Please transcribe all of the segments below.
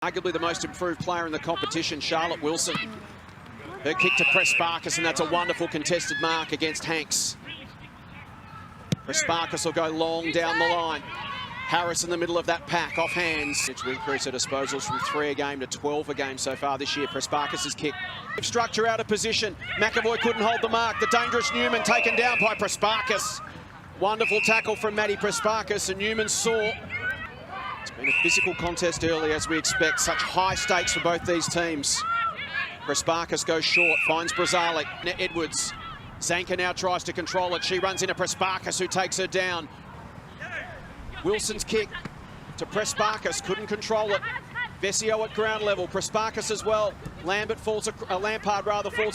Arguably the most improved player in the competition, Charlotte Wilson. Her kick to Prespakis, and that's a wonderful contested mark against Hanks. Prespakis will go long down the line. Harris in the middle of that pack, off hands. It's increased her disposals from 3 a game to 12 a game so far this year. Prespakis' kick. Structure out of position. McAvoy couldn't hold the mark. The dangerous Newman taken down by Prespakis. Wonderful tackle from Madison Prespakis, and Newman saw. It's been a physical contest early, as we expect. Such high stakes for both these teams. Prespakis goes short, finds Brazalik. Edwards. Zanka now tries to control it. She runs into Prespakis, who takes her down. Wilson's kick to Prespakis, couldn't control it. Vesio at ground level, Prespakis as well. Lampard falls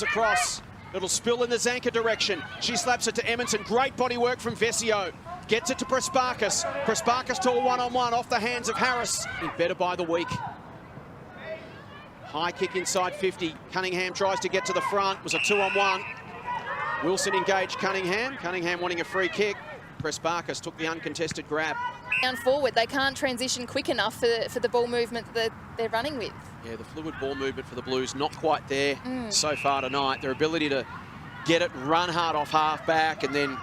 across. It'll spill in the Zanka direction. She slaps it to Edmondson. Great body work from Vesio. Gets it to Prespakis. Prespakis to a one-on-one off the hands of Harris. Better by the week. High kick inside 50. Cunningham tries to get to the front. It was a 2-on-1. Wilson engaged Cunningham. Cunningham wanting a free kick. Prespakis took the uncontested grab. Down forward, they can't transition quick enough for the ball movement that they're running with. Yeah, the fluid ball movement for the Blues not quite there so far tonight. Their ability to get it, run hard off half-back, and then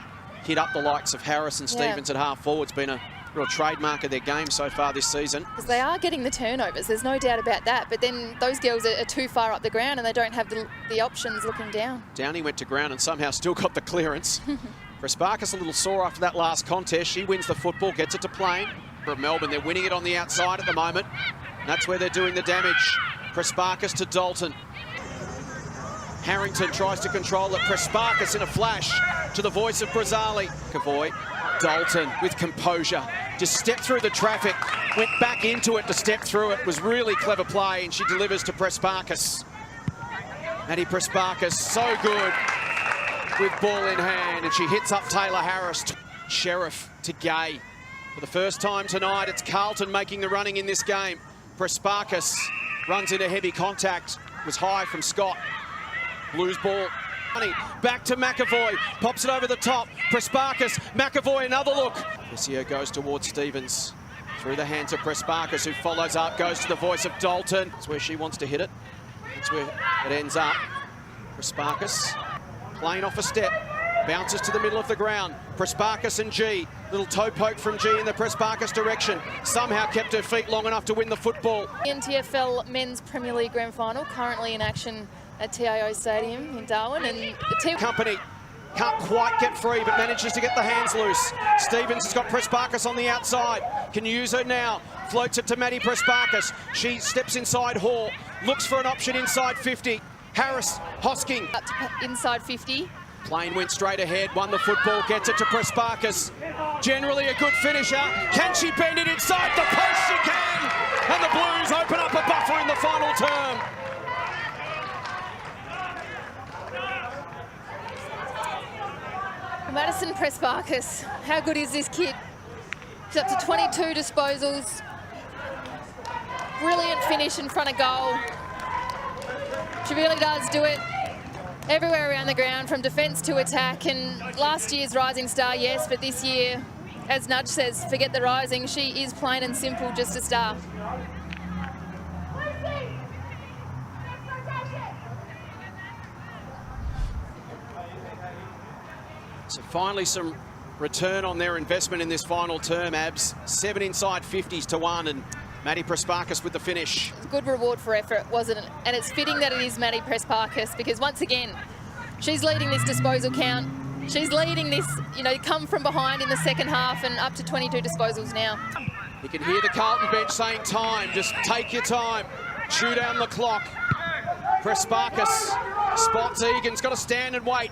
hit up the likes of Harris and Stevens at half-forward's been a real trademark of their game so far this season. Because they are getting the turnovers, there's no doubt about that, but then those girls are too far up the ground and they don't have the options looking down. Downey went to ground and somehow still got the clearance. Prespakis a little sore after that last contest. She wins the football, gets it to Plain. For Melbourne, they're winning it on the outside at the moment. That's where they're doing the damage. Prespakis to Dalton. Harrington tries to control it. Prespakis in a flash to the voice of Brazalik. Cavoy, Dalton with composure. Just stepped through the traffic, went back into it to step through it. It was really clever play, and she delivers to Prespakis. Madison Prespakis, so good with ball in hand, and she hits up Taylor Harris. Sheriff to Gay. For the first time tonight, it's Carlton making the running in this game. Prespakis runs into heavy contact. It was high from Scott. Blues ball. Back to McAvoy. Pops it over the top. Prespakis. McAvoy, another look. Vesio goes towards Stevens. Through the hands of Prespakis, who follows up, goes to the voice of Dalton. That's where she wants to hit it. That's where it ends up. Prespakis. Plain off a step. Bounces to the middle of the ground. Prespakis and G. Little toe poke from G in the Prespakis direction. Somehow kept her feet long enough to win the football. NTFL Men's Premier League Grand Final currently in action at TIO Stadium in Darwin, and the team Company can't quite get free, but manages to get the hands loose. Stevens has got Prespakis on the outside. Can use her now. Floats it to Madison Prespakis. She steps inside Hall. Looks for an option inside 50. Harris, Hosking. up to inside 50. Plain went straight ahead, won the football, gets it to Prespakis. Generally a good finisher. Can she bend it inside the post? She can! And the Blues open up a buffer in the final term. Madison Prespakis, how good is this kid? She's up to 22 disposals. Brilliant finish in front of goal. She really does do it everywhere around the ground, from defence to attack. And last year's rising star, yes, but this year, as Nudge says, forget the rising. She is plain and simple just a star. So finally some return on their investment in this final term, Abs. 7 inside 50s to 1, and Madison Prespakis with the finish. Good reward for effort, wasn't it? And it's fitting that it is Madison Prespakis, because once again, she's leading this disposal count. She's leading this, come from behind in the second half, and up to 22 disposals now. You can hear the Carlton bench saying time, just take your time, chew down the clock. Prespakis spots Egan's got to stand and wait.